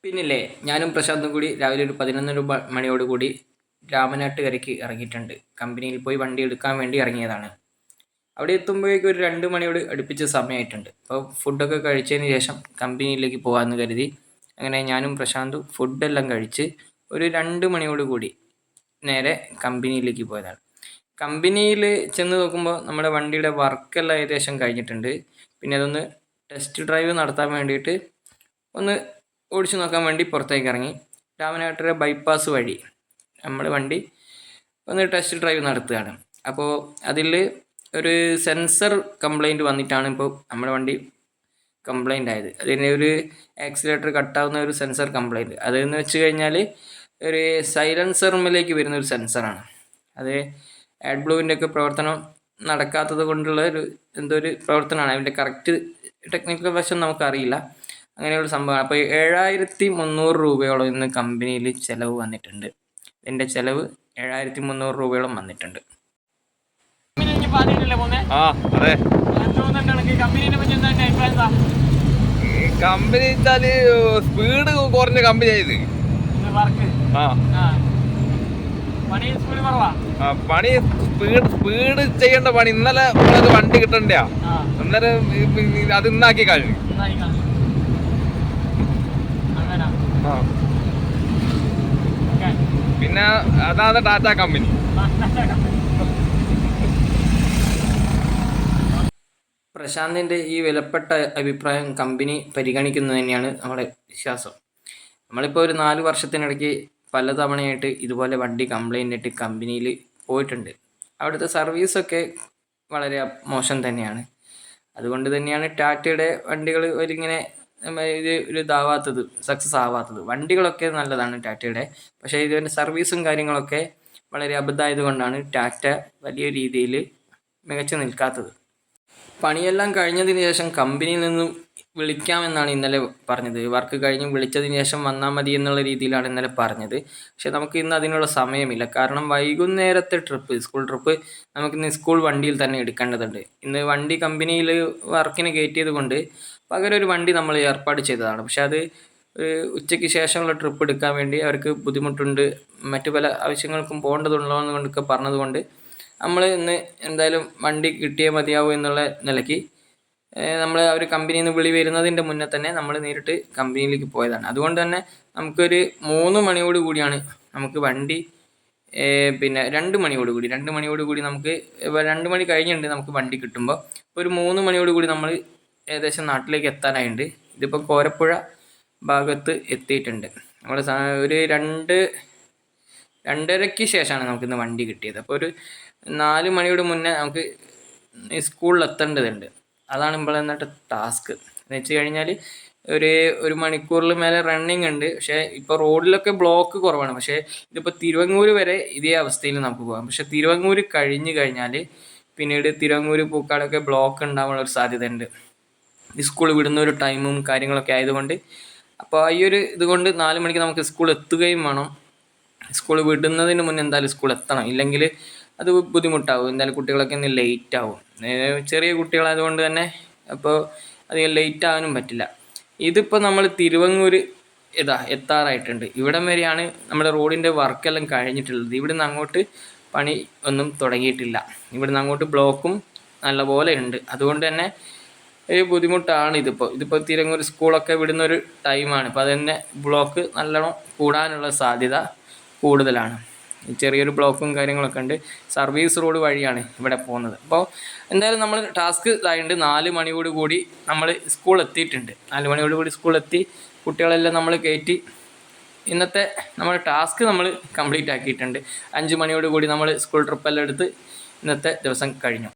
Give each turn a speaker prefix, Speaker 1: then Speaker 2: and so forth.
Speaker 1: പിന്നില്ലേ, ഞാനും പ്രശാന്തും കൂടി രാവിലെ ഒരു 11 മണിയോടുകൂടി രാമനാട്ടുകരയ്ക്ക് ഇറങ്ങിയിട്ടുണ്ട്. കമ്പനിയിൽ പോയി വണ്ടി എടുക്കാൻ വേണ്ടി ഇറങ്ങിയതാണ്. അവിടെ എത്തുമ്പോഴേക്കും ഒരു 2 മണിയോട് അടുപ്പിച്ച് സമയമായിട്ടുണ്ട്. അപ്പോൾ ഫുഡൊക്കെ കഴിച്ചതിന് ശേഷം കമ്പനിയിലേക്ക് പോകാമെന്ന് കരുതി അങ്ങനെ ഞാനും പ്രശാന്തും ഫുഡെല്ലാം കഴിച്ച് ഒരു 2 മണിയോടുകൂടി നേരെ കമ്പനിയിലേക്ക് പോയതാണ്. കമ്പനിയിൽ ചെന്ന് നോക്കുമ്പോൾ നമ്മുടെ വണ്ടിയുടെ വർക്കെല്ലാം ഏകദേശം കഴിഞ്ഞിട്ടുണ്ട്. പിന്നെ അതൊന്ന് ടെസ്റ്റ് ഡ്രൈവ് നടത്താൻ വേണ്ടിയിട്ട് ഒന്ന് ഓടിച്ചു നോക്കാൻ വേണ്ടി പുറത്തേക്ക് ഇറങ്ങി. രാമനാട്ടുകര ബൈപ്പാസ് വഴി നമ്മൾ വണ്ടി ഒന്ന് ടെസ്റ്റ് ഡ്രൈവ് നടത്തുകയാണ്. അപ്പോൾ അതിൽ ഒരു സെൻസർ കംപ്ലൈൻറ്റ് വന്നിട്ടാണ് ഇപ്പോൾ നമ്മുടെ വണ്ടി കംപ്ലൈൻ്റ് ആയത്. അതിന് ഒരു ആക്സിലേറ്റർ കട്ടാവുന്ന ഒരു സെൻസർ കംപ്ലൈൻറ്റ്. അതെന്ന് വെച്ച് കഴിഞ്ഞാൽ ഒരു സൈലൻസറിലേക്ക് വരുന്ന ഒരു സെൻസറാണ്. അത് ആഡ് ബ്ലൂവിൻ്റെ ഒക്കെ പ്രവർത്തനം നടക്കാത്തത് കൊണ്ടുള്ള എന്തോ ഒരു പ്രവർത്തനമാണ്. അതിൻ്റെ കറക്റ്റ് ടെക്നിക്കൽ വശം നമുക്കറിയില്ല. അങ്ങനെയുള്ള സംഭവമാണ്. അപ്പോൾ 7300 രൂപയോളം ഇന്ന് കമ്പനിയിൽ ചിലവ് വന്നിട്ടുണ്ട്. എൻ്റെ ചിലവ് 7300 രൂപയോളം വന്നിട്ടുണ്ട്.
Speaker 2: കമ്പനി വെച്ചാല് സ്പീഡ് കുറഞ്ഞ കമ്പനി ആയത്. പണി സ്പീഡ് ചെയ്യേണ്ട പണി ഇന്നലെ വണ്ടി കിട്ടണ്ട. ഇന്നലെ അത് ഇന്നാക്കി കഴിഞ്ഞു. പിന്നെ അതാണ് ടാറ്റ കമ്പനി.
Speaker 1: പ്രശാന്തിൻ്റെ ഈ വിലപ്പെട്ട അഭിപ്രായം കമ്പനി പരിഗണിക്കുന്നത് തന്നെയാണ് നമ്മുടെ വിശ്വാസം. നമ്മളിപ്പോൾ ഒരു 4 വർഷത്തിനിടയ്ക്ക് പലതവണയായിട്ട് ഇതുപോലെ വണ്ടി കംപ്ലൈൻ്റ് ആയിട്ട് കമ്പനിയിൽ പോയിട്ടുണ്ട്. അവിടുത്തെ സർവീസൊക്കെ വളരെ മോശം തന്നെയാണ്. അതുകൊണ്ട് തന്നെയാണ് ടാറ്റയുടെ വണ്ടികൾ ഒരിങ്ങനെ ഒരു ഇതാവാത്തത്, സക്സസ് ആവാത്തത്. വണ്ടികളൊക്കെ നല്ലതാണ് ടാറ്റയുടെ, പക്ഷേ ഇതിൻ്റെ സർവീസും കാര്യങ്ങളൊക്കെ വളരെ അബദ്ധമായത് കൊണ്ടാണ് ടാറ്റ വലിയ രീതിയിൽ മികച്ചു നിൽക്കാത്തത്. പണിയെല്ലാം കഴിഞ്ഞതിന് ശേഷം കമ്പനിയിൽ നിന്നും വിളിക്കാമെന്നാണ് ഇന്നലെ പറഞ്ഞത്. വർക്ക് കഴിഞ്ഞ് വിളിച്ചതിന് ശേഷം വന്നാൽ മതി എന്നുള്ള രീതിയിലാണ് ഇന്നലെ പറഞ്ഞത്. പക്ഷേ നമുക്ക് ഇന്ന് അതിനുള്ള സമയമില്ല. കാരണം വൈകുന്നേരത്തെ സ്കൂൾ ട്രിപ്പ് നമുക്കിന്ന് സ്കൂൾ വണ്ടിയിൽ തന്നെ എടുക്കേണ്ടതുണ്ട്. ഇന്ന് വണ്ടി കമ്പനിയിൽ വർക്കിന് കയറ്റിയത് കൊണ്ട് പകരം ഒരു വണ്ടി നമ്മൾ ഏർപ്പാട് ചെയ്തതാണ്. പക്ഷെ അത് ഉച്ചയ്ക്ക് ശേഷമുള്ള ട്രിപ്പ് എടുക്കാൻ വേണ്ടി അവർക്ക് ബുദ്ധിമുട്ടുണ്ട്, മറ്റു പല ആവശ്യങ്ങൾക്കും പോകേണ്ടതുള്ളതെന്ന് കൊണ്ടൊക്കെ പറഞ്ഞതുകൊണ്ട് നമ്മൾ ഇന്ന് എന്തായാലും വണ്ടി കിട്ടിയേ മതിയാവും എന്നുള്ള നിലയ്ക്ക് നമ്മൾ ഒരു കമ്പനിയിൽ നിന്ന് വിളി വരുന്നതിൻ്റെ മുന്നേ തന്നെ നമ്മൾ നേരിട്ട് കമ്പനിയിലേക്ക് പോയതാണ്. അതുകൊണ്ട് തന്നെ നമുക്കൊരു 3 മണിയോട് കൂടിയാണ് നമുക്ക് വണ്ടി പിന്നെ 2 മണിയോട് കൂടി നമുക്ക് 2 മണി കഴിഞ്ഞിട്ടുണ്ട് നമുക്ക് വണ്ടി കിട്ടുമ്പോൾ. ഒരു 3 മണിയോട് കൂടി നമ്മൾ ഏകദേശം നാട്ടിലേക്ക് എത്താനായിട്ടുണ്ട്. ഇതിപ്പോൾ കോരപ്പുഴ ഭാഗത്ത് എത്തിയിട്ടുണ്ട്. നമ്മൾ ഒരു 2:30ക്ക് ശേഷമാണ് നമുക്കിന്ന് വണ്ടി കിട്ടിയത്. അപ്പോൾ ഒരു 4 മണിയോട് മുന്നേ നമുക്ക് സ്കൂളിൽ എത്തേണ്ടതുണ്ട്. അതാണ് ഇപ്പോൾ എന്നിട്ട് ടാസ്ക് എന്ന് വെച്ച് കഴിഞ്ഞാൽ ഒരു മണിക്കൂറിൽ മേലെ റണ്ണിങ് ഉണ്ട്. പക്ഷേ ഇപ്പോൾ റോഡിലൊക്കെ ബ്ലോക്ക് കുറവാണ്. പക്ഷേ ഇതിപ്പോൾ തിരുവങ്ങൂർ വരെ ഇതേ അവസ്ഥയിൽ നമുക്ക് പോകാം. പക്ഷേ തിരുവങ്ങൂർ കഴിഞ്ഞ് കഴിഞ്ഞാൽ പിന്നീട് തിരുവങ്ങൂർ പൂക്കാടൊക്കെ ബ്ലോക്ക് ഉണ്ടാവാനുള്ള ഒരു സാധ്യതയുണ്ട്, സ്കൂൾ വിടുന്ന ഒരു ടൈമും കാര്യങ്ങളൊക്കെ ആയതുകൊണ്ട്. അപ്പോൾ ഈ ഒരു ഇതുകൊണ്ട് 4 മണിക്ക് നമുക്ക് സ്കൂൾ എത്തുകയും വേണം. സ്കൂൾ വിടുന്നതിന് മുന്നേ എന്തായാലും സ്കൂൾ എത്തണം, ഇല്ലെങ്കിൽ അത് ബുദ്ധിമുട്ടാവും. എന്തായാലും കുട്ടികളൊക്കെ ഒന്ന് ലേറ്റ് ആവും. ചെറിയ കുട്ടികളായതുകൊണ്ട് തന്നെ അപ്പോൾ അധികം ലേറ്റ് ആകാനും പറ്റില്ല. ഇതിപ്പോൾ നമ്മൾ തിരുവങ്ങൂർ എത്താറായിട്ടുണ്ട്. ഇവിടം വരെയാണ് നമ്മുടെ റോഡിൻ്റെ വർക്കെല്ലാം കഴിഞ്ഞിട്ടുള്ളത്. ഇവിടുന്ന് അങ്ങോട്ട് പണി ഒന്നും തുടങ്ങിയിട്ടില്ല. ഇവിടുന്ന് അങ്ങോട്ട് ബ്ലോക്കും നല്ലപോലെ ഉണ്ട്. അതുകൊണ്ട് തന്നെ ഒരു ബുദ്ധിമുട്ടാണ്. ഇതിപ്പോൾ തിരുവങ്ങൂർ സ്കൂളൊക്കെ വിടുന്നൊരു ടൈമാണ്. അപ്പോൾ അതുതന്നെ ബ്ലോക്ക് നല്ലോണം കൂടാനുള്ള സാധ്യത കൂടുതലാണ്. ചെറിയൊരു ബ്ലോക്കും കാര്യങ്ങളൊക്കെ ഉണ്ട്. സർവീസ് റോഡ് വഴിയാണ് ഇവിടെ പോകുന്നത്. അപ്പോൾ എന്തായാലും നമ്മൾ ടാസ്ക് ഇതായിട്ടുണ്ട്. 4 മണിയോട് കൂടി നമ്മൾ സ്കൂൾ എത്തിയിട്ടുണ്ട്. 4 മണിയോട് കൂടി സ്കൂൾ എത്തി കുട്ടികളെല്ലാം നമ്മൾ കയറ്റി ഇന്നത്തെ നമ്മുടെ ടാസ്ക് നമ്മൾ കംപ്ലീറ്റ് ആക്കിയിട്ടുണ്ട്. 5 മണിയോട് കൂടി നമ്മൾ സ്കൂൾ ട്രിപ്പെല്ലാം എടുത്ത് ഇന്നത്തെ ദിവസം കഴിഞ്ഞു.